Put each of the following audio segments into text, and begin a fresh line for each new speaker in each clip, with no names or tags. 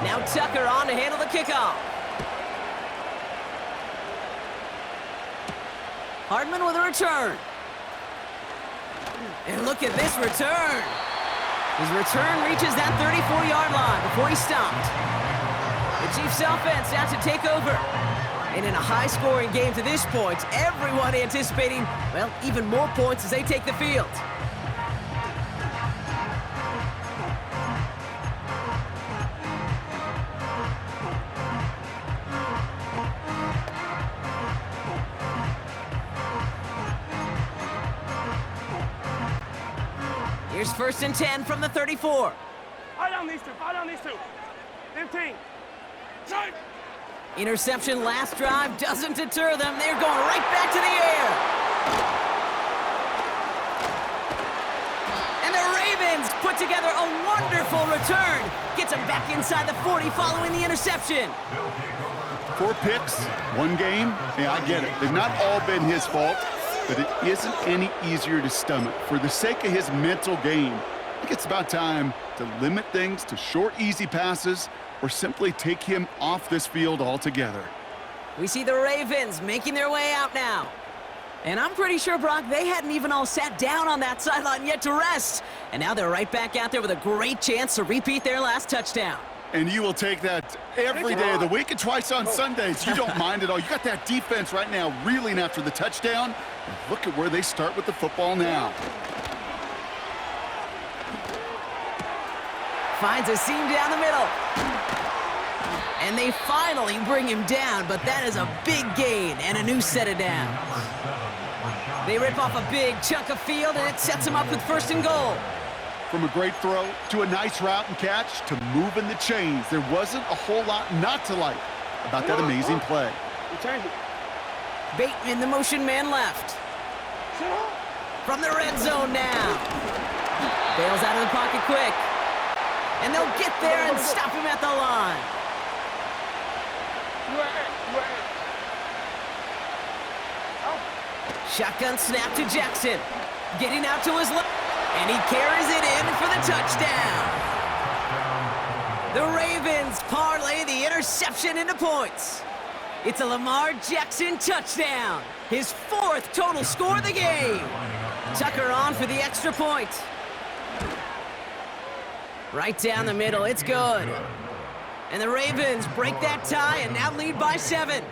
Now Tucker on to handle the kickoff. Hardman with a return. And look at this return. His return reaches that 34-yard line before he's stopped. The Chiefs offense out to take over. And in a high-scoring game to this point, everyone anticipating, well, even more points as they take the field. Here's 1st and 10 from the 34.
Fire down these two. 15. Time.
Interception last drive doesn't deter them. They're going right back to the air. And the Ravens put together a wonderful return. Gets them back inside the 40 following the interception.
4 picks, 1 game. Yeah, I get it. They've not all been his fault, but it isn't any easier to stomach. For the sake of his mental game, I think it's about time to limit things to short, easy passes or simply take him off this field altogether.
We see the Ravens making their way out now. And I'm pretty sure, Brock, they hadn't even all sat down on that sideline yet to rest. And now they're right back out there with a great chance to repeat their last touchdown.
And you will take that every day of the week and twice on Sundays. You don't mind at all. You got that defense right now reeling after the touchdown. And look at where they start with the football now.
Finds a seam down the middle. And they finally bring him down, but that is a big gain and a new set of downs. They rip off a big chunk of field, and it sets him up with 1st and goal.
From a great throw to a nice route and catch to moving the chains, there wasn't a whole lot not to like about that amazing play.
Bateman, the motion man left. From the red zone now. Bails out of the pocket quick. And they'll get there and stop him at the line. Shotgun snap to Jackson. Getting out to his left. And he carries it in for the touchdown. The Ravens parlay the interception into points. It's a Lamar Jackson touchdown. His 4th total score of the game. Tucker on for the extra point. Right down the middle, it's good. And the Ravens break that tie and now lead by 7.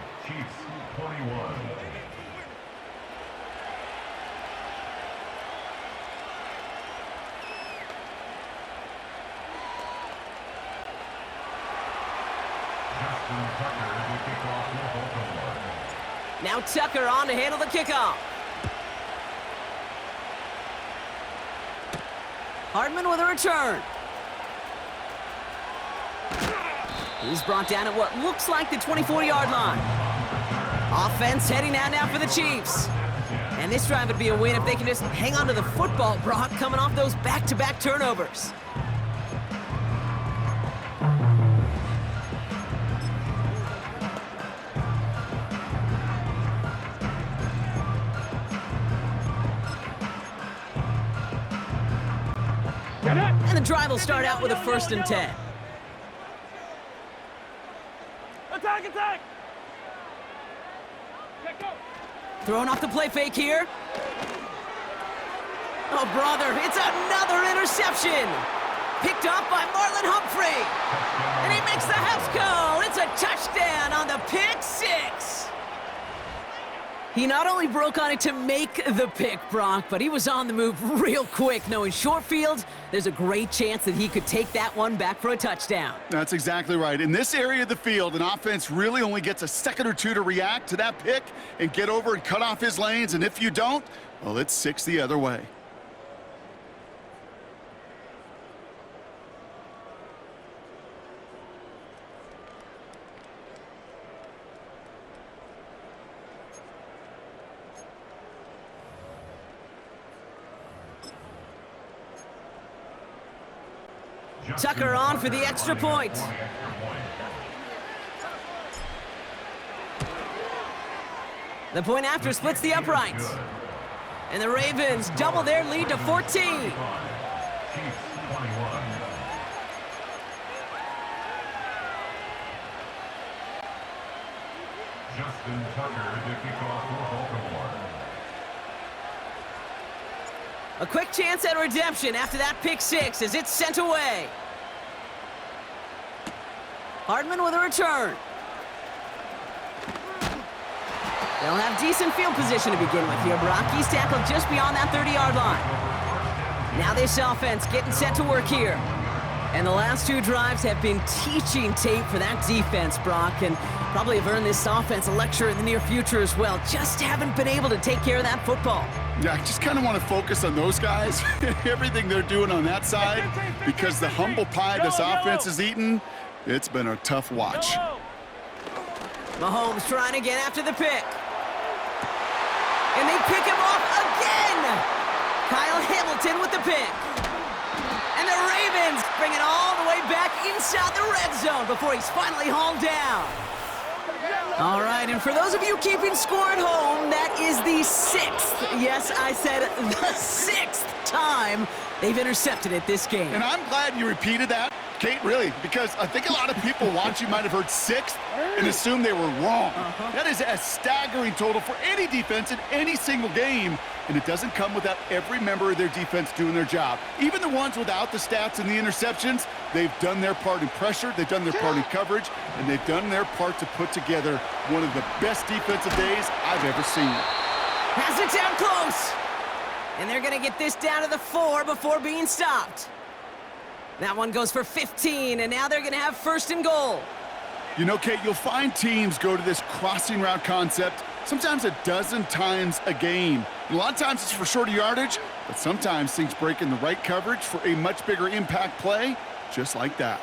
Now Tucker on to handle the kickoff. Hardman with a return. He's brought down at what looks like the 24-yard line. Offense heading out now for the Chiefs. And this drive would be a win if they can just hang on to the football, Brock, coming off those back-to-back turnovers. And the drive will start out with a 1st and 10.
Attack!
Throwing off the play fake here. Oh, brother, it's another interception. Picked off by Marlon Humphrey. And he makes the house call. It's a touchdown on the pick 6. He not only broke on it to make the pick, Brock, but he was on the move real quick, knowing short field, there's a great chance that he could take that one back for a touchdown.
That's exactly right. In this area of the field, an offense really only gets a second or two to react to that pick and get over and cut off his lanes, and if you don't, well, it's 6 the other way.
Tucker on for the extra point. The point after splits the uprights. And the Ravens double their lead to 14.
Justin Tucker to kick off for Baltimore.
A quick chance at redemption after that pick six as it's sent away. Hardman with a return. They'll have decent field position to begin with here, Brock. He's tackled just beyond that 30-yard line. Now this offense getting set to work here. And the last two drives have been teaching tape for that defense, Brock, and probably have earned this offense a lecture in the near future as well. Just haven't been able to take care of that football.
Yeah, I just kind of want to focus on those guys, everything they're doing on that side, because the humble pie this offense is eating, it's been a tough watch.
Mahomes trying to get after the pick. And they pick him off again! Kyle Hamilton with the pick. And the Ravens bring it all the way back inside the red zone before he's finally hauled down. All right, and for those of you keeping score at home, that is the sixth, yes, I said the sixth time they've intercepted it this game.
And I'm glad you repeated that, Kate, really, because I think a lot of people watching might have heard sixth and assumed they were wrong. That is a staggering total for any defense in any single game, and it doesn't come without every member of their defense doing their job. Even the ones without the stats and the interceptions, they've done their part in pressure, they've done their part in coverage, and they've done their part to put together one of the best defensive days I've ever seen.
Has it down close. And they're going to get this down to the 4 before being stopped. That one goes for 15, and now they're going to have first and goal.
You know, Kate, you'll find teams go to this crossing route concept sometimes a dozen times a game. A lot of times it's for shorter yardage, but sometimes things break in the right coverage for a much bigger impact play, just like that.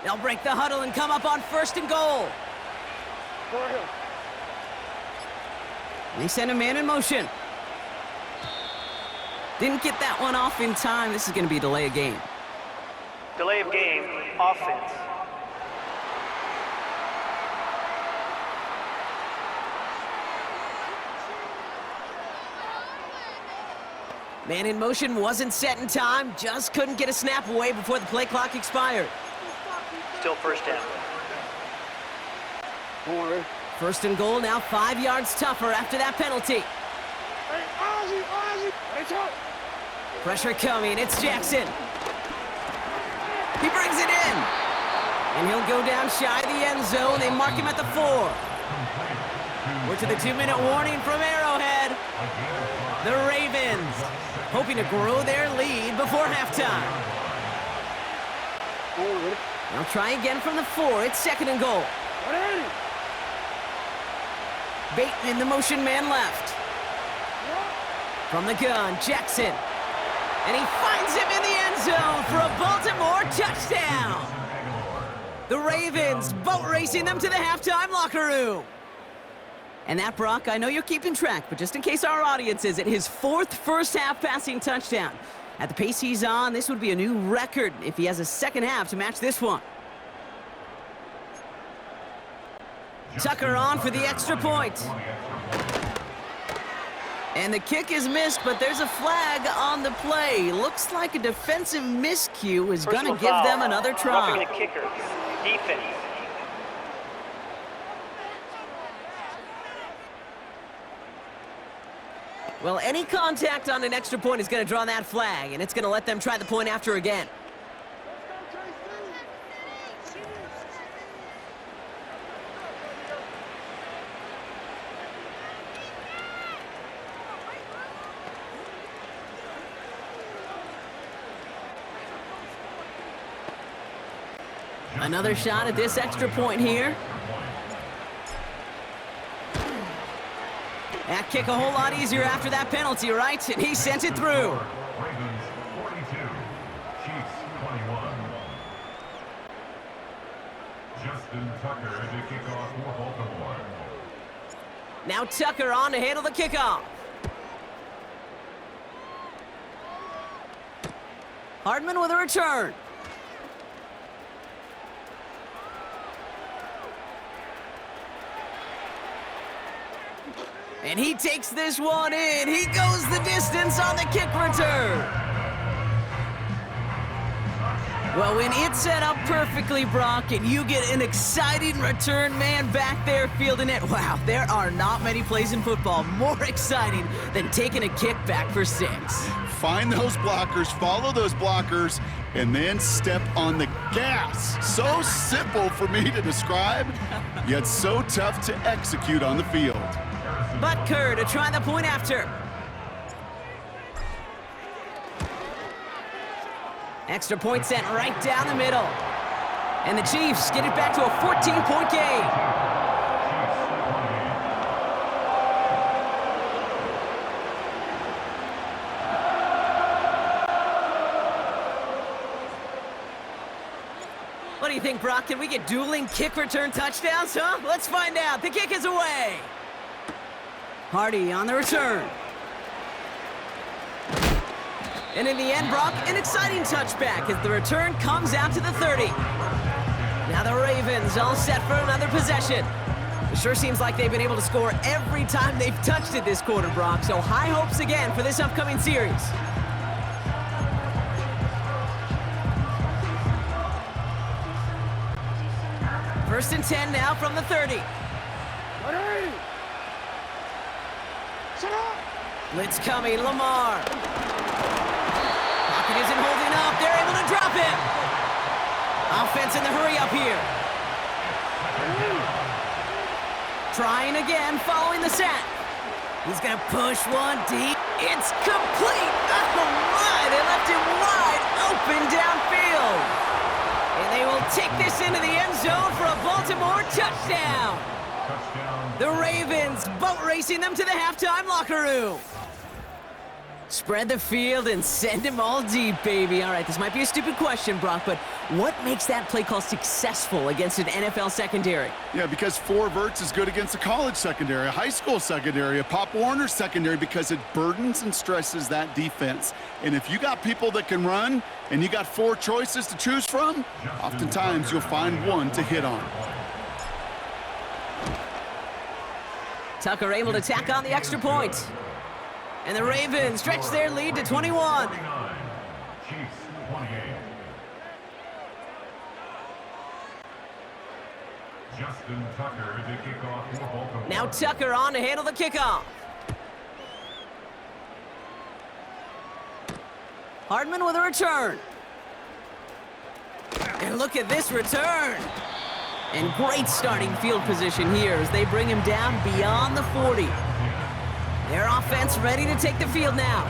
They'll break the huddle and come up on first and goal. They send a man in motion. Didn't get that one off in time. This is going to be a delay of game.
Delay of game, offense.
Man in motion wasn't set in time. Just couldn't get a snap away before the play clock expired.
Still first down.
First and goal, now 5 yards tougher after that penalty. Pressure coming, it's Jackson. He brings it in. And he'll go down shy of the end zone. They mark him at the 4. We're to the 2-minute warning from Arrowhead. The Ravens hoping to grow their lead before halftime. They'll try again from the 4. It's second and goal. Bateman in the motion man left. From the gun, Jackson. And he finds him in the end zone for a Baltimore touchdown. The Ravens boat racing them to the halftime locker room. And that, Brock, I know you're keeping track, but just in case our audience isn't, his 4th first-half passing touchdown. At the pace he's on, this would be a new record if he has a second half to match this one. Tucker on for the extra point. And the kick is missed, but there's a flag on the play. Looks like a defensive miscue is going to give them another try.
Roughing the kicker. Defense.
Well, any contact on an extra point is going to draw that flag, and it's going to let them try the point after again. Another shot at this extra point here. That kick a whole lot easier after that penalty, right? And he sent it through.
Ravens 42, Chiefs 21. Justin Tucker to kick off for Baltimore.
Now Tucker on to handle the kickoff. Hardman with a return. And he takes this one in. He goes the distance on the kick return. Well, when it's set up perfectly, Brock, and you get an exciting return man back there fielding it, wow, there are not many plays in football more exciting than taking a kick back for 6.
Find those blockers, follow those blockers, and then step on the gas. So simple for me to describe, yet so tough to execute on the field.
Butker to try the point after. Extra point sent right down the middle. And the Chiefs get it back to a 14-point game. What do you think, Brock? Can we get dueling kick return touchdowns, huh? Let's find out. The kick is away. Hardy on the return. And in the end, Brock, an exciting touchback as the return comes out to the 30. Now the Ravens all set for another possession. It sure seems like they've been able to score every time they've touched it this quarter, Brock. So high hopes again for this upcoming series. First and 10 now from the 30. Blitz coming, Lamar. Pocket isn't holding up. They're able to drop him. Offense in the hurry up here. Trying again, following the sack. He's going to push one deep. It's complete. Oh, my. They left him wide open downfield. And they will take this into the end zone for a Baltimore touchdown. The Ravens boat racing them to the halftime locker room. Spread the field and send them all deep, baby. All right, this might be a stupid question, Brock, but what makes that play call successful against an NFL secondary?
Yeah, because 4 verts is good against a college secondary, a high school secondary, a Pop Warner secondary, because it burdens and stresses that defense. And if you got people that can run and you got 4 choices to choose from, oftentimes you'll find one to hit on.
Tucker able to tack on the extra point. And the Ravens stretch their lead to 21. Now Tucker on to handle the kickoff. Hardman with a return. And look at this return. And great starting field position here as they bring him down beyond the 40. Their offense ready to take the field now.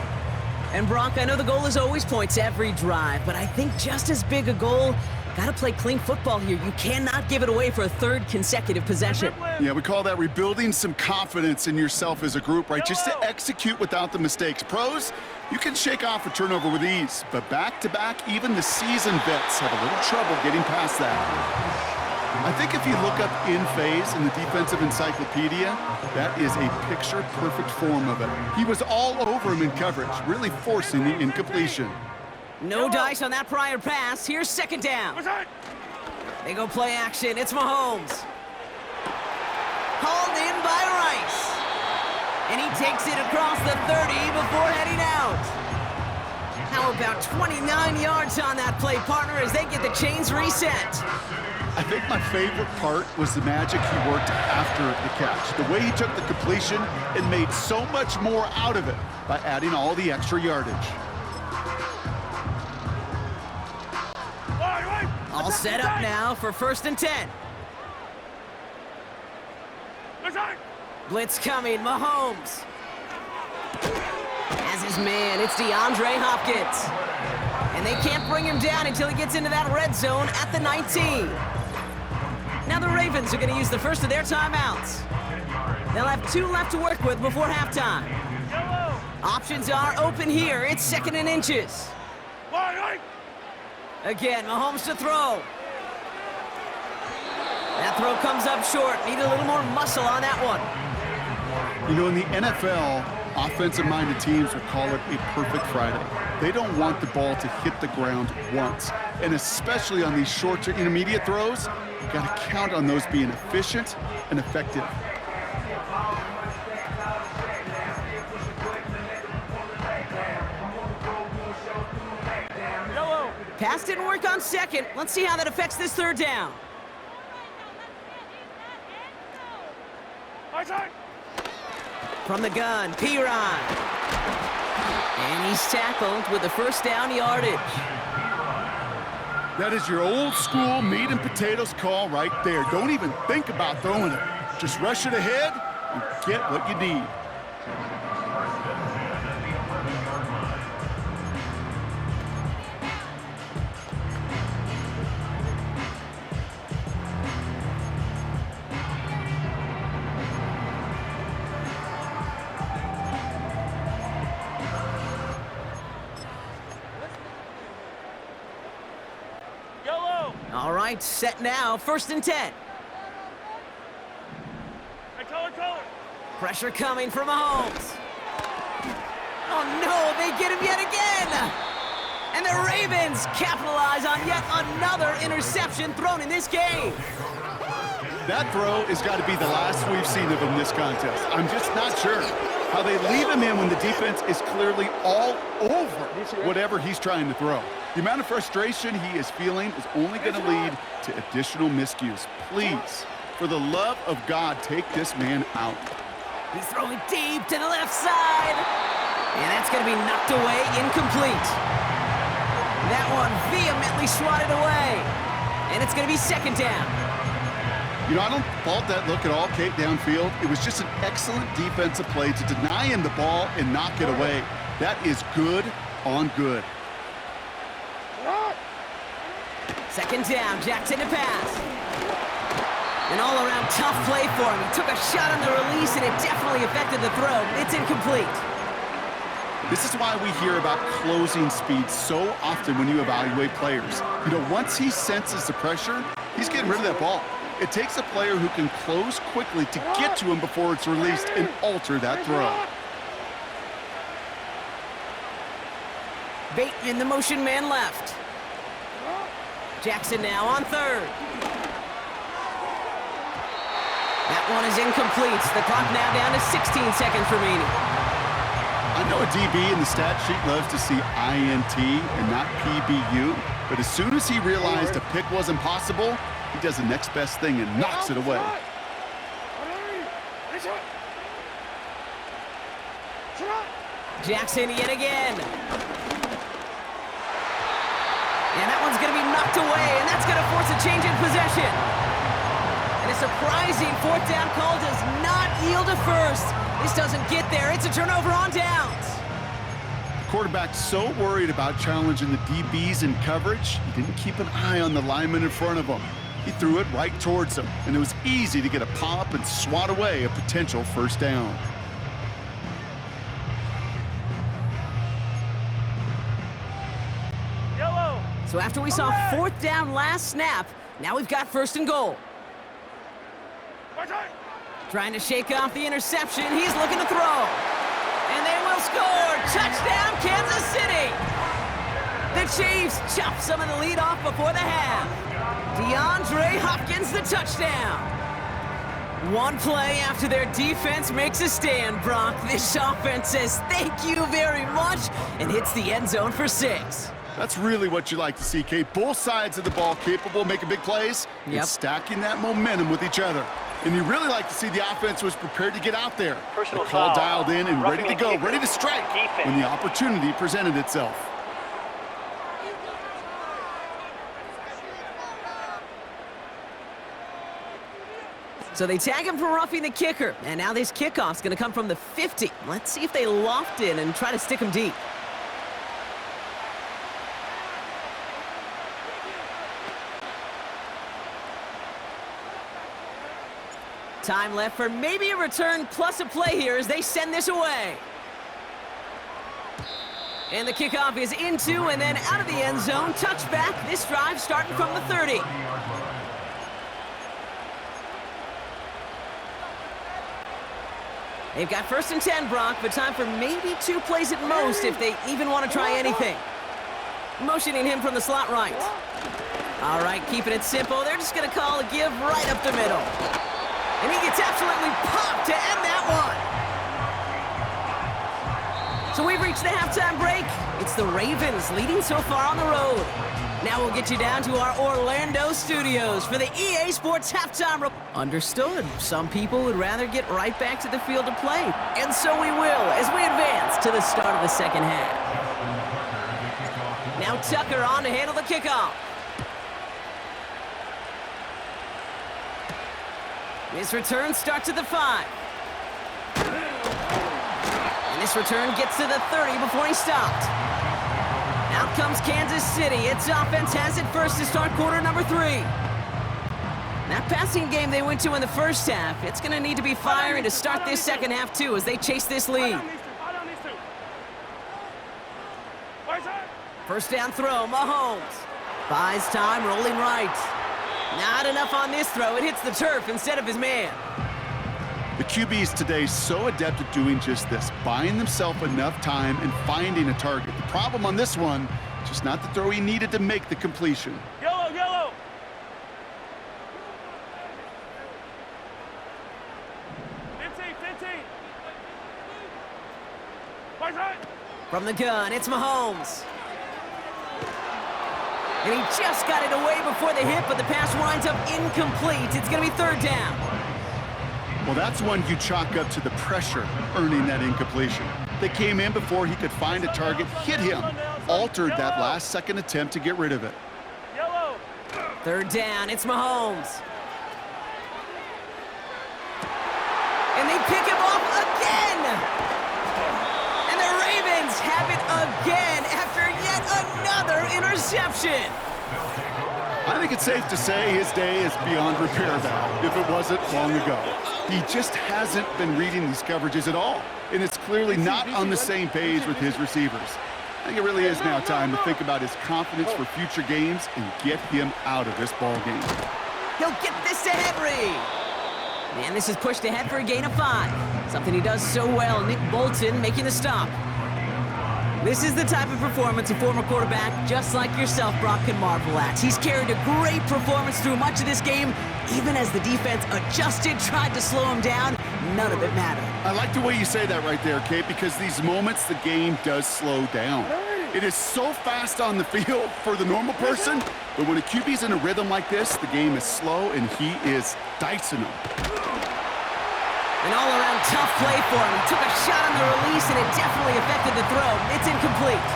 And Brock, I know the goal is always points every drive, but I think just as big a goal, gotta play clean football here. You cannot give it away for a 3rd consecutive possession.
Yeah, we call that rebuilding some confidence in yourself as a group, right? Just to execute without the mistakes. Pros, you can shake off a turnover with ease, but back-to-back, even the seasoned vets have a little trouble getting past that. I think if you look up in phase in the defensive encyclopedia, that is a picture-perfect form of it. He was all over him in coverage, really forcing the incompletion.
No dice on that prior pass. Here's 2nd down. They go play action. It's Mahomes. Hauled in by Rice. And he takes it across the 30 before heading out. How about 29 yards on that play, partner, as they get the chains reset.
I think my favorite part was the magic he worked after the catch. The way he took the completion and made so much more out of it by adding all the extra yardage.
All set up now for 1st and 10. Blitz coming, Mahomes. As his man, it's DeAndre Hopkins. And they can't bring him down until he gets into that red zone at the 19. Now the Ravens are going to use the first of their timeouts. They'll have 2 left to work with before halftime. Options are open here. It's 2nd and inches. Again, Mahomes to throw. That throw comes up short. Need a little more muscle on that one.
You know, in the NFL, Offensive-minded teams will call it a perfect Friday. They don't want the ball to hit the ground once. And especially on these short to intermediate throws, you've got to count on those being efficient and effective.
Pass didn't work on second. Let's see how that affects this third down. From the gun, Piron. And he's tackled with the first down yardage.
That is your old school meat and potatoes call right there. Don't even think about throwing it. Just rush it ahead and get what you need.
All right, set now, 1st and 10. Pressure coming from Mahomes. Oh no, they get him yet again! And the Ravens capitalize on yet another interception thrown in this game.
That throw has got to be the last we've seen of him this contest. I'm just not sure how they leave him in when the defense is clearly all over whatever he's trying to throw. The amount of frustration he is feeling is only going to lead to additional miscues. Please, for the love of God, take this man out.
He's throwing deep to the left side. And that's going to be knocked away, incomplete. That one vehemently swatted away. And it's going to be 2nd down.
You know, I don't fault that look at all, Kate, downfield. It was just an excellent defensive play to deny him the ball and knock it away. That is good on good.
2nd down, Jackson to pass. An all-around tough play for him. He took a shot on the release, and it definitely affected the throw. It's incomplete.
This is why we hear about closing speed so often when you evaluate players. You know, once he senses the pressure, he's getting rid of that ball. It takes a player who can close quickly to get to him before it's released and alter that throw.
Bateman, the motion man left. Jackson now on 3rd. That one is incomplete. The clock now down to 16 seconds remaining.
I know a DB in the stat sheet loves to see INT and not PBU, but as soon as he realized a pick wasn't possible, he does the next best thing and knocks it away.
Jackson yet again. And that one's going to be knocked away, and that's going to force a change in possession. And a surprising 4th down call does not yield a first. This doesn't get there. It's a turnover on downs.
The quarterback's so worried about challenging the DBs in coverage, he didn't keep an eye on the lineman in front of him. He threw it right towards him, and it was easy to get a pop and swat away a potential 1st down.
So after we saw 4th down last snap, now we've got 1st and goal. Trying to shake off the interception. He's looking to throw. And they will score. Touchdown, Kansas City. The Chiefs chop some of the lead off before the half. DeAndre Hopkins, the touchdown. One play after their defense makes a stand, Brock. This offense says thank you very much and hits the end zone for 6.
That's really what you like to see, Kate. Both sides of the ball capable of making big plays and stacking that momentum with each other. And you really like to see the offense was prepared to get out there.
Personal
the call
foul.
dialed in and ready to go,
Roughing the
ready to strike
defense.
when the opportunity presented itself.
So they tag him for roughing the kicker. And now this kickoff's going to come from the 50. Let's see if they loft in and try to stick him deep. Time left for maybe a return plus a play here as they send this away. And the kickoff is into and then out of the end zone. Touchback. This drive starting from the 30. They've got 1st and 10, Brock, but time for maybe 2 plays at most if they even want to try anything. Motioning him from the slot right. All right, keeping it simple. They're just going to call a give right up the middle. And he gets absolutely popped to end that one. So we've reached the halftime break. It's the Ravens leading so far on the road. Now we'll get you down to our Orlando studios for the EA Sports halftime report. Understood. Some people would rather get right back to the field to play. And so we will as we advance to the start of the second half. Now Tucker on to handle the kickoff. This return starts at the 5. And this return gets to the 30 before he stopped. Out comes Kansas City. Its offense has it first to start quarter number 3. That passing game they went to in the first half, it's going to need to be firing to start this second half too as they chase this lead. First down throw, Mahomes. Buys time, rolling right. Not enough on this throw. It hits the turf instead of his man.
The QBs today so adept at doing just this, buying themselves enough time and finding a target. The problem on this one, just not the throw he needed to make the completion.
Yellow, yellow. 15.
From the gun, it's Mahomes. And he just got it away before the hit, but the pass winds up incomplete. It's going to be 3rd down.
Well, that's one you chalk up to the pressure earning that incompletion. They came in before he could find a target, hit him, altered that last-second attempt to get rid of it.
Yellow.
3rd down, it's Mahomes. And they pick him off again! And the Ravens have it again after yet another interception.
I think it's safe to say his day is beyond repair now, if it wasn't long ago. He just hasn't been reading these coverages at all, and it's clearly not on the same page with his receivers. I think it really is now time to think about his confidence for future games and get him out of this ball game.
He'll get this to Henry. And this is pushed ahead for a gain of 5. Something he does so well, Nick Bolton making the stop. This is the type of performance a former quarterback just like yourself, Brock, can marvel at. He's carried a great performance through much of this game. Even as the defense adjusted, tried to slow him down, none of it mattered.
I like the way you say that right there, Kate, because these moments the game does slow down. It is so fast on the field for the normal person, but when a QB's in a rhythm like this, the game is slow and he is dicing them.
An all-around tough play for him. He took a shot on the release, and it definitely affected the throw. It's incomplete.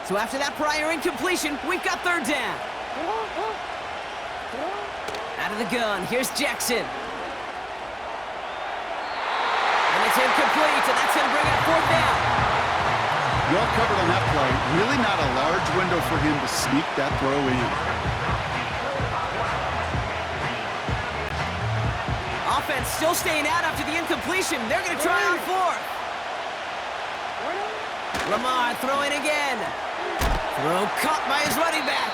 So after that prior incompletion, we've got 3rd down. Out of the gun, here's Jackson. And it's incomplete, and that's going to bring up 4th down.
Well covered on that play. Really not a large window for him to sneak that throw in.
Offense still staying out after the incompletion. They're going to try on 4th. Lamar throwing again. Throw caught by his running back.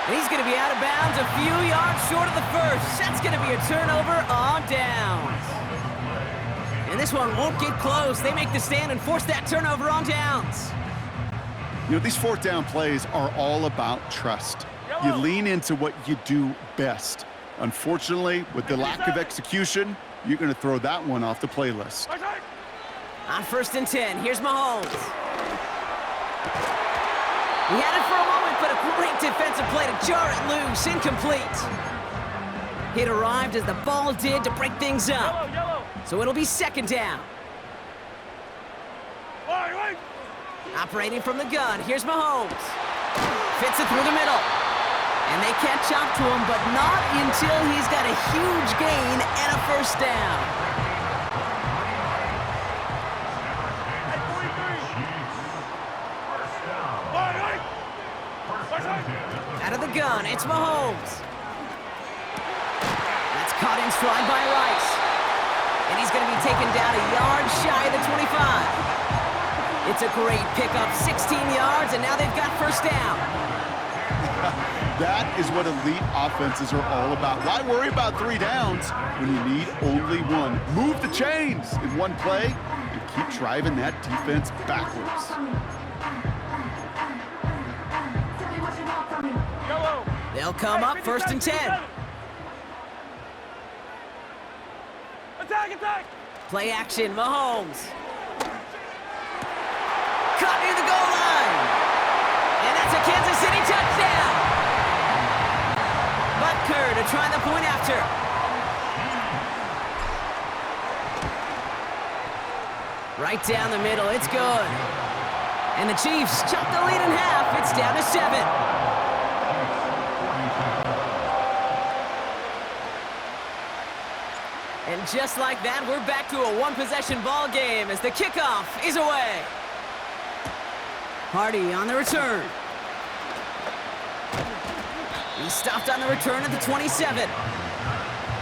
And he's going to be out of bounds a few yards short of the first. That's going to be a turnover on downs. And this one won't get close. They make the stand and force that turnover on downs.
You know, these 4th down plays are all about trust. You lean into what you do best. Unfortunately, with the lack of execution, you're going to throw that one off the playlist.
On 1st and 10, here's Mahomes. He had it for a moment, but a great defensive play to jar it loose. Incomplete. It arrived as the ball did to break things up. So it'll be 2nd down. Operating from the gun, here's Mahomes. Fits it through the middle. And they catch up to him, but not until he's got a huge gain and a 1st down. Out of the gun, it's Mahomes. That's caught in stride by Rice. And he's going to be taken down a yard shy of the 25. It's a great pickup, 16 yards, and now they've got first down.
That is what elite offenses are all about. Why worry about 3 downs when you need only one? Move the chains in one play and keep driving that defense backwards.
Yellow.
They'll come up first and 10.
Attack!
Play action, Mahomes. Caught near the goal line. And that's a Kansas City touchdown. Butker to try the point after. Right down the middle, it's good. And the Chiefs chop the lead in half. It's down to 7. And just like that, we're back to a one-possession ball game as the kickoff is away. Hardy on the return. He stopped on the return at the 27.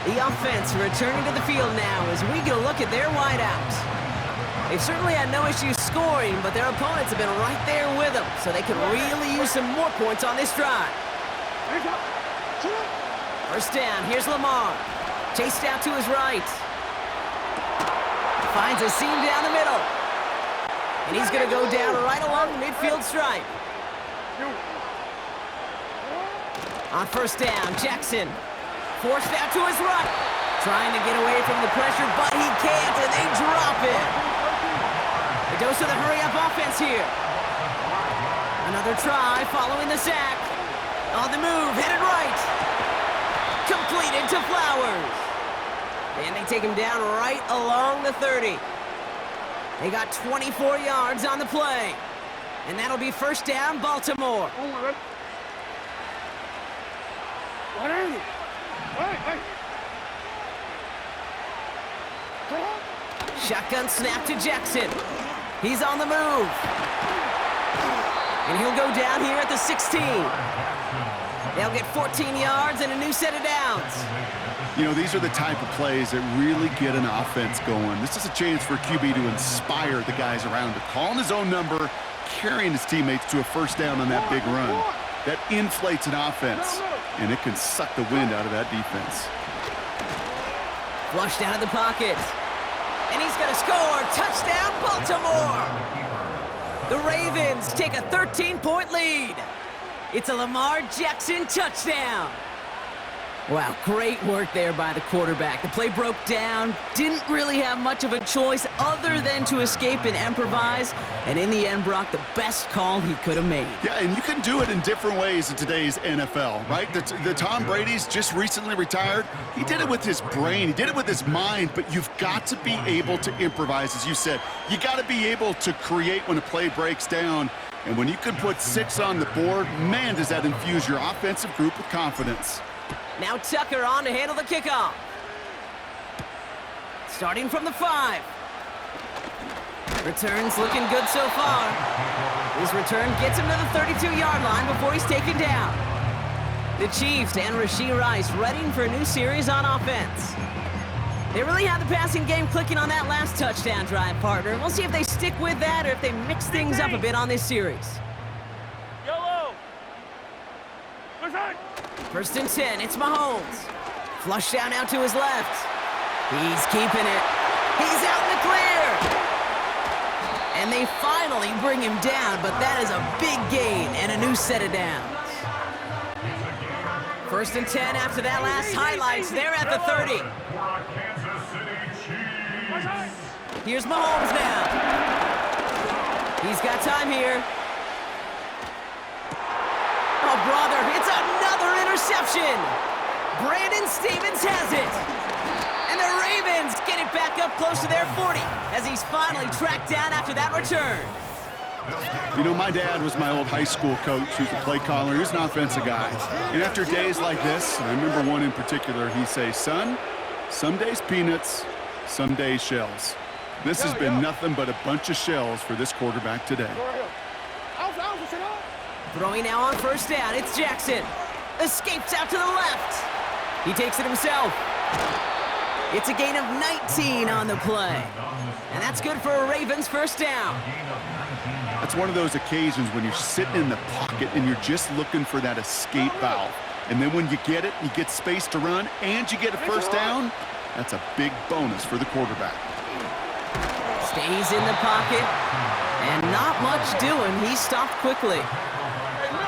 The offense returning to the field now as we get a look at their wideouts. They've certainly had no issues scoring, but their opponents have been right there with them, so they could really use some more points on this drive. First down, here's Lamar. Chased out to his right. Finds a seam down the middle. And he's going to go down right along the midfield stripe. On first down, Jackson. Forced out to his right. Trying to get away from the pressure, but he can't, and they drop it. It goes to the hurry-up offense here. Another try following the sack. On the move, headed right. Completed to Flowers. And they take him down right along the 30. They got 24 yards on the play. And that'll be first down, Baltimore. Shotgun snap to Jackson. He's on the move. And he'll go down here at the 16. They'll get 14 yards and a new set of downs.
You know, these are the type of plays that really get an offense going. This is a chance for QB to inspire the guys around him. Calling his own number, carrying his teammates to a first down on that big run. That inflates an offense, and it can suck the wind out of that defense.
Flushed out of the pocket. And he's going to score. Touchdown, Baltimore! The Ravens take a 13-point lead. It's a Lamar Jackson touchdown. Wow, great work there by the quarterback. The play broke down, didn't really have much of a choice other than to escape and improvise, and in the end, Brock, the best call he could have made.
Yeah, and you can do it in different ways in today's NFL, right? The Tom Brady's just recently retired. He did it with his brain. He did it with his mind, but you've got to be able to improvise, as you said. You got to be able to create when a play breaks down, and when you can put 6 on the board, man, does that infuse your offensive group with confidence.
Now Tucker on to handle the kickoff. Starting from the 5. Returns looking good so far. His return gets him to the 32-yard line before he's taken down. The Chiefs and Rashee Rice ready for a new series on offense. They really have the passing game clicking on that last touchdown drive, partner. We'll see if they stick with that or if they mix things up a bit on this series.
Yellow.
First and 10, it's Mahomes. Flushed down out to his left. He's keeping it. He's out in the clear. And they finally bring him down, but that is a big gain and a new set of downs. First and 10 after that last highlights. They're at the 30. Here's Mahomes now. He's got time here. Oh, brother, it's another interception. Brandon Stevens has it. And the Ravens get it back up close to their 40 as he's finally tracked down after that return.
You know, my dad was my old high school coach. He was a play caller. He was an offensive guy. And after days like this, and I remember one in particular, he'd say, son, some days peanuts, some days shells. This has been nothing but a bunch of shells for this quarterback today.
Throwing now on first down, it's Jackson. Escapes out to the left. He takes it himself. It's a gain of 19 on the play. And that's good for a Ravens first down.
That's one of those occasions when you're sitting in the pocket and you're just looking for that escape valve. And then when you get it, you get space to run, and you get a first down, that's a big bonus for the quarterback.
Stays in the pocket, and not much doing. He stopped quickly.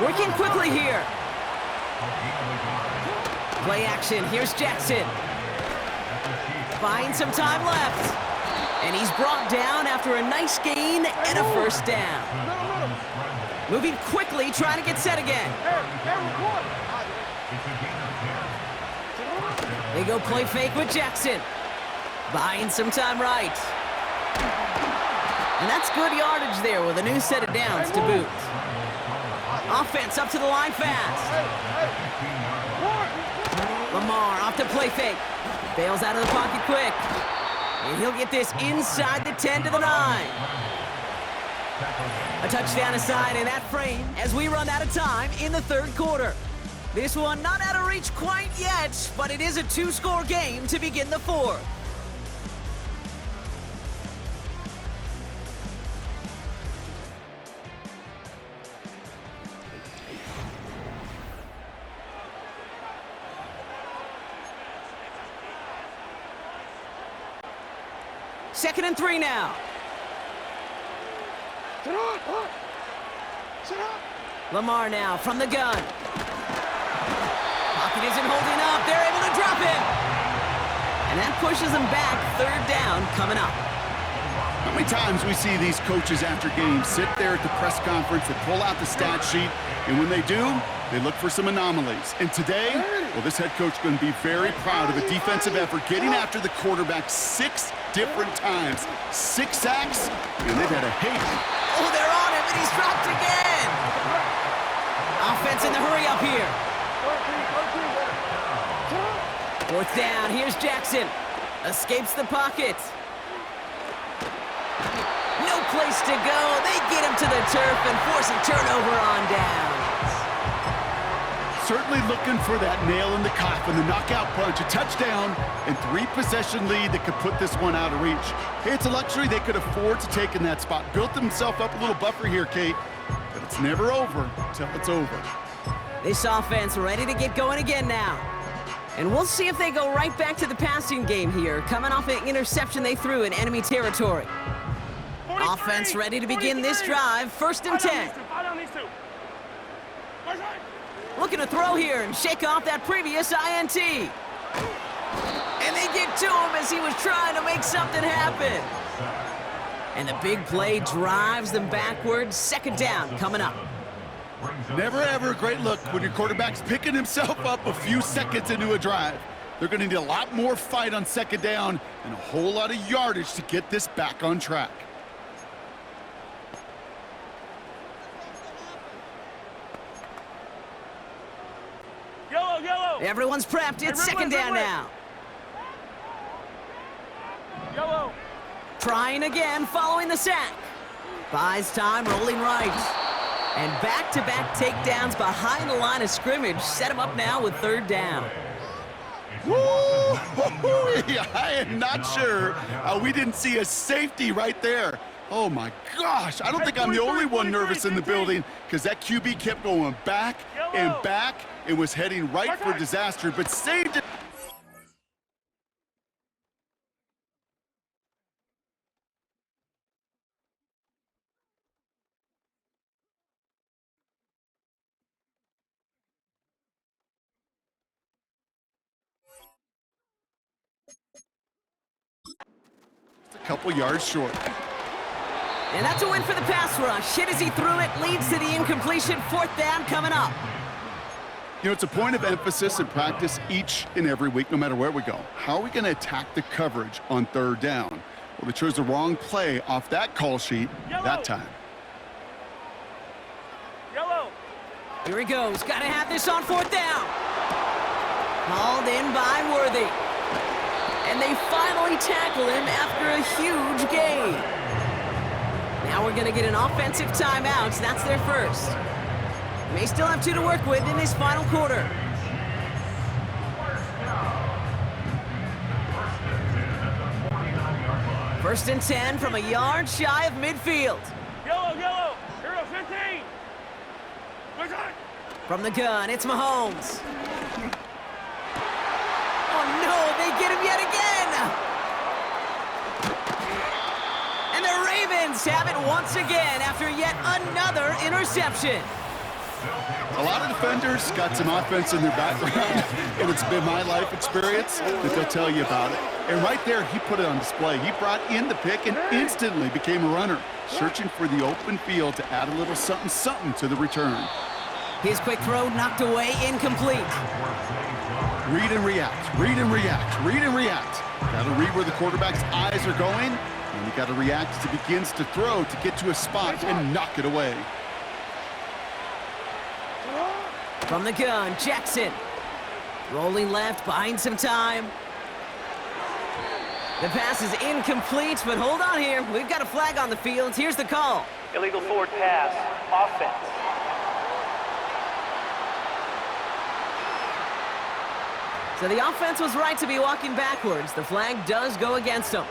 Working quickly here. Play action. Here's Jackson. Finds some time left. And he's brought down after a nice gain and a first down. Moving quickly, trying to get set again. They go play fake with Jackson. Buying some time right. And that's good yardage there with a new set of downs to boot. Offense up to the line fast. Lamar off to play fake. Bails out of the pocket quick. And he'll get this inside the 10 to the 9. A touchdown aside in that frame as we run out of time in the third quarter. This one not out of reach quite yet, but it is a two-score game to begin the fourth. Second and 3 now. Lamar now from the gun. Pocket isn't holding up. They're able to drop him. And that pushes them back. Third down coming up.
How many times we see these coaches after games sit there at the press conference, they pull out the stat sheet, and when they do, they look for some anomalies. And today, well, this head coach is going to be very proud of a defensive effort getting after the quarterback 6 different times. 6 sacks, and they've had a hate.
Oh, they're on him, and he's dropped again. Offense in the hurry up here. Fourth down, here's Jackson. Escapes the pocket. No place to go. They get him to the turf and force a turnover on downs.
Certainly looking for that nail in the coffin, the knockout punch, a touchdown, and 3-possession lead that could put this one out of reach. Hey, it's a luxury they could afford to take in that spot. Built himself up a little buffer here, Kate, but it's never over until it's over.
This offense ready to get going again now. And we'll see if they go right back to the passing game here, coming off an interception they threw in enemy territory. Offense ready to begin this drive, first and 10. Looking to throw here and shake off that previous INT. And they get to him as he was trying to make something happen. And the big play drives them backwards. Second down coming up.
Never ever a great look when your quarterback's picking himself up a few seconds into a drive. They're going to need a lot more fight on second down and a whole lot of yardage to get this back on track.
Yellow.
Everyone's prepped. It's second down now.
Yellow.
Trying again following the sack. Buys time, rolling right. And back-to-back takedowns behind the line of scrimmage. Set him up now with third down.
Woo! I am not sure we didn't see a safety right there. Oh my gosh, I don't think I'm the only one nervous in the building because that QB kept going back and back and was heading right for disaster, but saved it. A couple yards short.
And that's a win for the pass rush. Hit as he threw it, leads to the incompletion. Fourth down coming up.
You know, it's a point of emphasis in practice each and every week, no matter where we go. How are we going to attack the coverage on third down? Well, they chose the wrong play off that call sheet that time.
Yellow.
Here he goes. Got to have this on fourth down. Hauled in by Worthy. And they finally tackle him after a huge gain. Now we're going to get an offensive timeout. That's their first. May still have 2 to work with in this final quarter. First and 10 from a yard shy of midfield.
Yellow, yellow. Hero 15. Good shot.
From the gun, it's Mahomes. Oh no, they get him yet again! And the Ravens have it once again after yet another interception.
A lot of defenders got some offense in their background, and it's been my life experience that they'll tell you about it. And right there, he put it on display. He brought in the pick and instantly became a runner, searching for the open field to add a little something to the return.
His quick throw knocked away, incomplete.
Read and react, read and react, read and react. Got to read where the quarterback's eyes are going, and you got to react as he begins to throw to get to a spot and knock it away.
From the gun, Jackson. Rolling left, buying some time. The pass is incomplete, but hold on here. We've got a flag on the field. Here's the call.
Illegal forward pass. Offense.
So the offense was right to be walking backwards. The flag does go against them.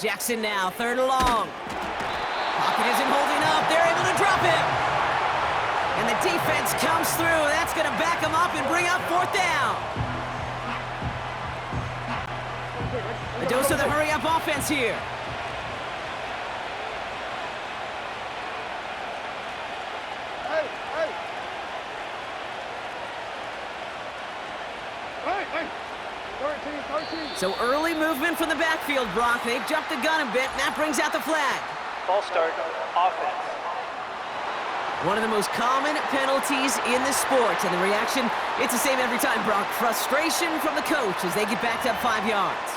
Jackson now, third and long. Pocket isn't holding up. They're able to drop him. And the defense comes through. That's going to back him up and bring up fourth down. A dose of the hurry-up offense here. So early movement from the backfield, Brock. They jumped the gun a bit, and that brings out the flag.
Ball start. Offense.
One of the most common penalties in the sport, and the reaction, it's the same every time, Brock. Frustration from the coach as they get backed up 5 yards.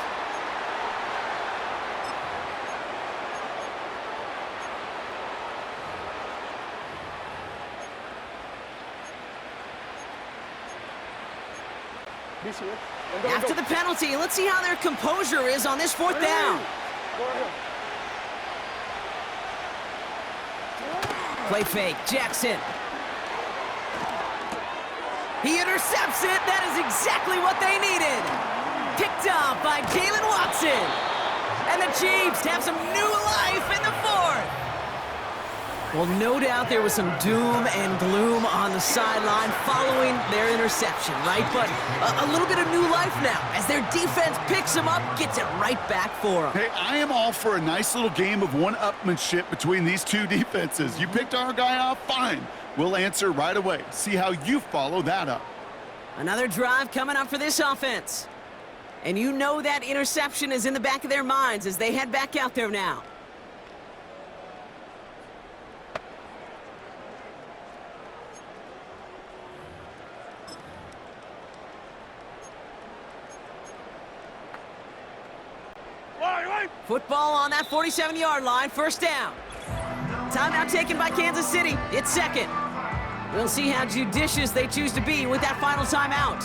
After the penalty, let's see how their composure is on this fourth down. Play fake, Jackson. He intercepts it. That is exactly what they needed. Picked up by Jalen Watson. And the Chiefs have some new life in the fourth. Well, no doubt there was some doom and gloom on the sideline following their interception, right? But a little bit of new life now as their defense picks them up, gets it right back for them.
Hey, I am all for a nice little game of one-upmanship between these two defenses. You picked our guy off, fine. We'll answer right away. See how you follow that up.
Another drive coming up for this offense. And you know that interception is in the back of their minds as they head back out there now.
Wait.
Football on that 47-yard line, first down. Timeout taken by Kansas City. It's second. We'll see how judicious they choose to be with that final timeout.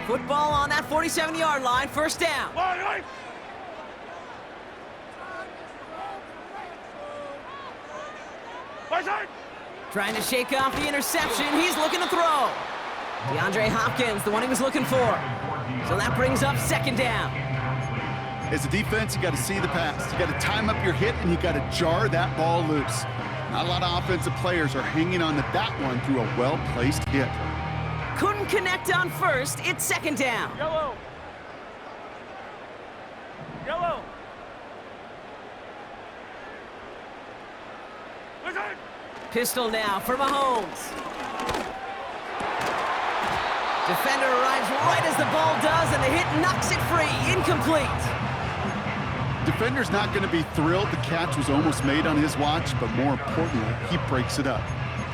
Football on that 47-yard line, first down. Trying to shake off the interception. He's looking to throw. DeAndre Hopkins, the one he was looking for. So that brings up second down.
As a defense, you got to see the pass. You got to time up your hit, and you got to jar that ball loose. Not a lot of offensive players are hanging on to that one through a well-placed hit.
Couldn't connect on first. It's second down.
Yellow. Yellow.
Pistol now for Mahomes. Defender arrives right as the ball does, and the hit knocks it free. Incomplete.
Defender's not going to be thrilled the catch was almost made on his watch, but more importantly, he breaks it up.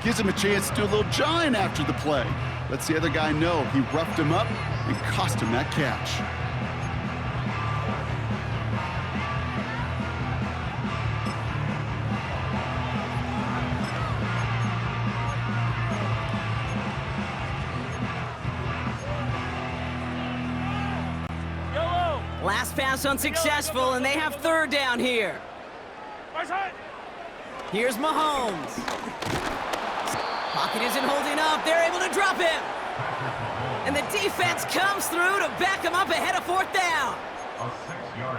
Gives him a chance to do a little jawing after the play. Lets the other guy know he roughed him up and cost him that catch.
Last pass unsuccessful, and they have third down here. Here's Mahomes. Pocket isn't holding up. They're able to drop him. And the defense comes through to back him up ahead of fourth down.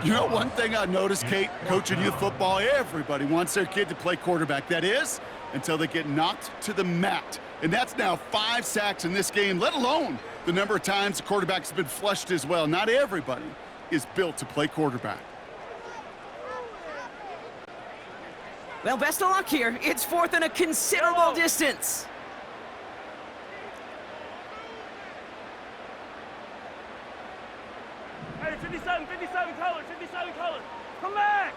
You know, one thing I noticed, Kate, coaching youth football, everybody wants their kid to play quarterback. That is, until they get knocked to the mat. And that's now 5 sacks in this game, let alone the number of times the quarterback's been flushed as well. Not everybody is built to play quarterback.
Well, best of luck here. It's fourth and a considerable distance.
Hey, 57 colors, 57 colors. Come back.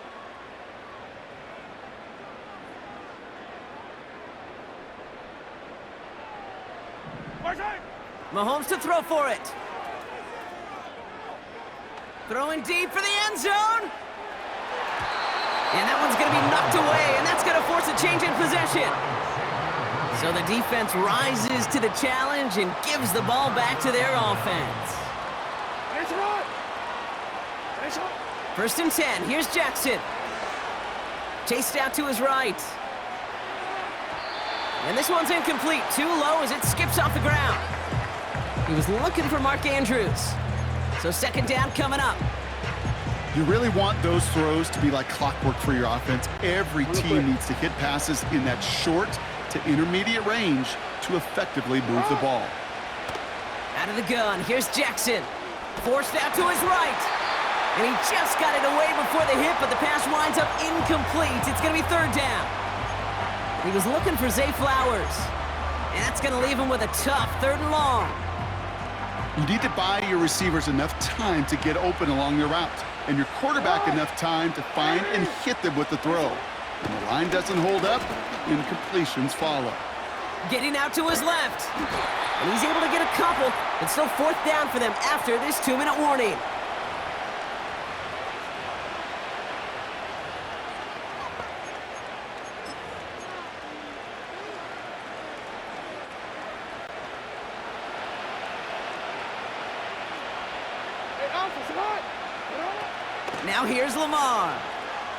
Mahomes to throw for it. Throwing deep for the end zone. And that one's going to be knocked away, and that's going to force a change in possession. So the defense rises to the challenge and gives the ball back to their offense. First and 10. Here's Jackson. Chased out to his right. And this one's incomplete. Too low as it skips off the ground. He was looking for Mark Andrews. So second down coming up.
You really want those throws to be like clockwork for your offense. Every team needs to hit passes in that short to intermediate range to effectively move the ball.
Out of the gun, here's Jackson. Forced out to his right. And he just got it away before the hit, but the pass winds up incomplete. It's going to be third down. He was looking for Zay Flowers. And that's going to leave him with a tough third and long.
You need to buy your receivers enough time to get open along their route, and your quarterback enough time to find and hit them with the throw. When the line doesn't hold up, incompletions follow.
Getting out to his left. And he's able to get a couple. It's still fourth down for them after this 2-minute warning. Now here's Lamar.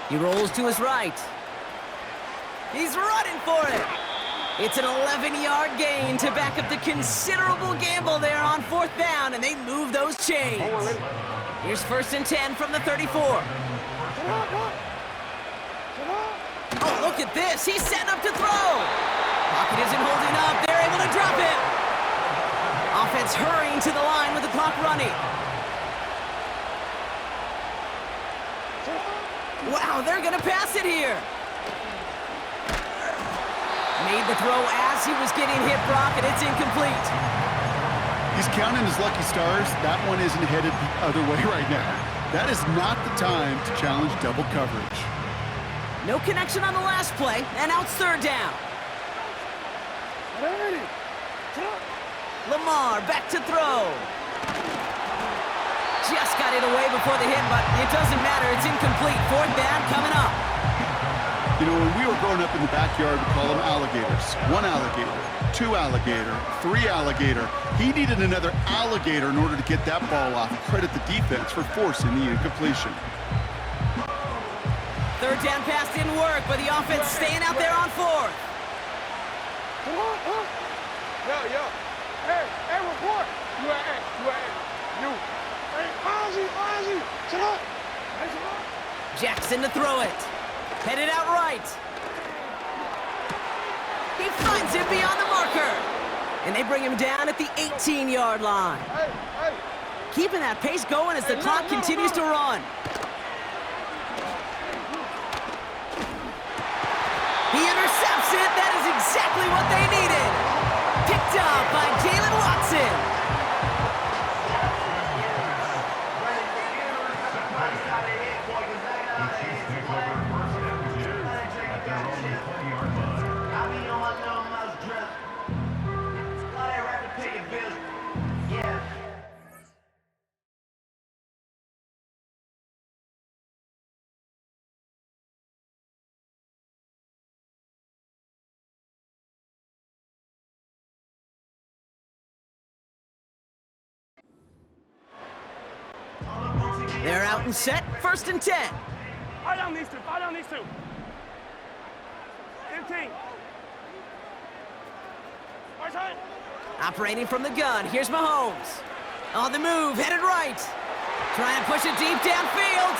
He rolls to his right. He's running for it. It's an 11-yard gain to back up the considerable gamble there on fourth down, and they move those chains. Here's first and 10 from the 34. Oh, look at this. He's setting up to throw. Pocket isn't holding up. They're able to drop him. Offense hurrying to the line with the clock running. Wow, they're going to pass it here. Made the throw as he was getting hit, Brock, and it's incomplete.
He's counting his lucky stars. That one isn't headed the other way right now. That is not the time to challenge double coverage.
No connection on the last play, and now it's third down. Lamar back to throw. Just got it away before the hit, but it doesn't matter. It's incomplete. Fourth down coming up.
You know, when we were growing up in the backyard, we call them alligators. 1 alligator, 2 alligator, 3 alligator. He needed another alligator in order to get that ball off. Credit the defense for forcing the incompletion.
Third down pass didn't work, but the offense staying out there on fourth.
Yo. Hey, report. You at A. You. Hey, Ozzy. Sit up.
Jackson to throw it. Headed out right. He finds it beyond the marker. And they bring him down at the 18-yard line.
Hey.
Keeping that pace going as the clock continues to run. He intercepts it. That is exactly what they needed. Picked up by Jalen Watson. They're out and set, 1st and 10.
Fire down these two. 15. Right side.
Operating from the gun, here's Mahomes. On the move, headed right. Trying to push it deep downfield.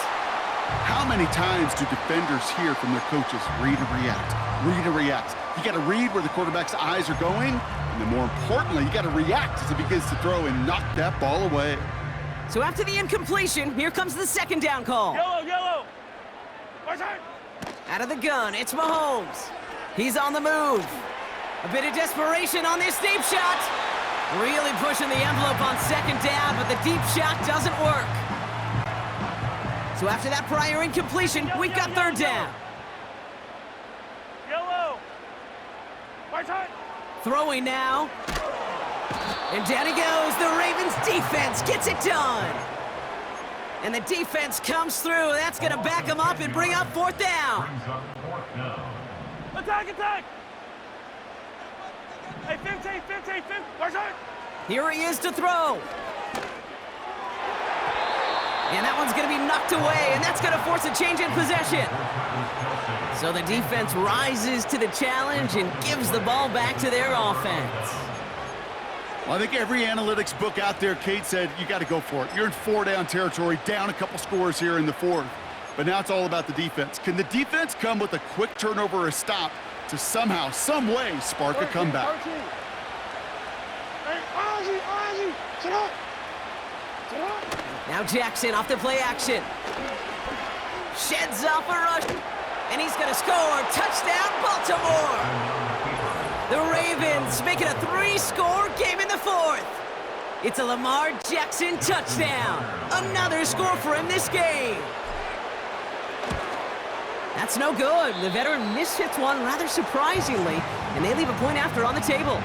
How many times do defenders hear from their coaches, read and react? You got to read where the quarterback's eyes are going, and then more importantly, you got to react as he begins to throw and knock that ball away.
So after the incompletion, here comes the 2nd down call.
Yellow. Right side.
Out of the gun, it's Mahomes. He's on the move. A bit of desperation on this deep shot. Really pushing the envelope on 2nd down, but the deep shot doesn't work. So after that prior incompletion, we've got 3rd down.
Yellow. Right side.
Throwing now. And down he goes. The Ravens defense gets it done. And the defense comes through. That's going to back them up and bring up 4th down.
Attack. Hey, 15. Right side.
Here he is to throw. And that one's going to be knocked away, and that's going to force a change in possession. So the defense rises to the challenge and gives the ball back to their offense.
Well, I think every analytics book out there, Kate, said you got to go for it. You're in 4-down territory, down a couple scores here in the 4th. But now it's all about the defense. Can the defense come with a quick turnover or a stop to somehow, some way, spark a comeback?
13. Hey, Ozzy. Sit up.
Now Jackson off the play action. Sheds off a rush. And he's going to score. Touchdown, Baltimore. The Ravens make it a 3-score game in the 4th. It's a Lamar Jackson touchdown. Another score for him this game. That's no good. The veteran mishits one rather surprisingly, and they leave a point after on the table.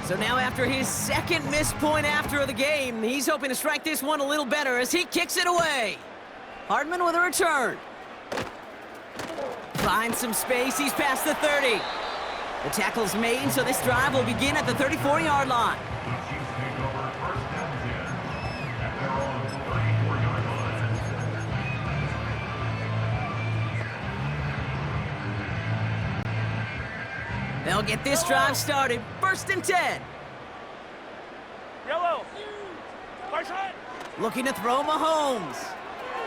So now after his 2nd missed point after the game, he's hoping to strike this one a little better as he kicks it away. Hardman with a return. Finds some space, he's past the 30. The tackle's made, so this drive will begin at the 34-yard line. They'll get this drive started. 1st and 10.
Yellow. Right side.
Looking to throw Mahomes.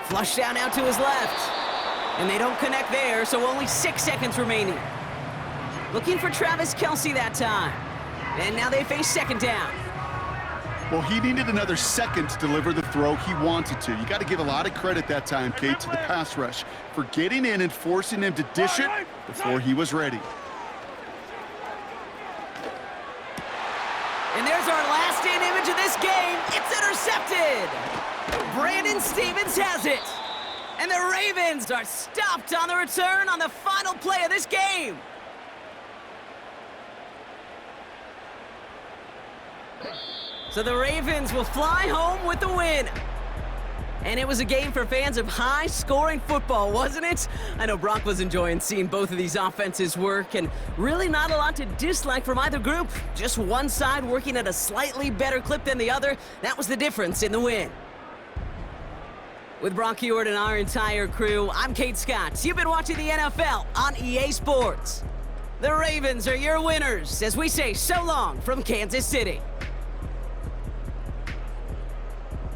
Flush down out to his left. And they don't connect there, so only 6 seconds remaining. Looking for Travis Kelce that time. And now they face 2nd down.
Well, he needed another second to deliver the throw he wanted to. You got to give a lot of credit that time, Kate, to the pass rush for getting in and forcing him to dish it before he was ready.
And there's our last-in image of this game. It's intercepted. Brandon Stevens has it. And the Ravens are stopped on the return on the final play of this game. So the Ravens will fly home with the win. And it was a game for fans of high-scoring football, wasn't it? I know Brock was enjoying seeing both of these offenses work, and really not a lot to dislike from either group. Just one side working at a slightly better clip than the other. That was the difference in the win. With Brock Heward and our entire crew, I'm Kate Scott. You've been watching the NFL on EA Sports. The Ravens are your winners as we say so long from Kansas City.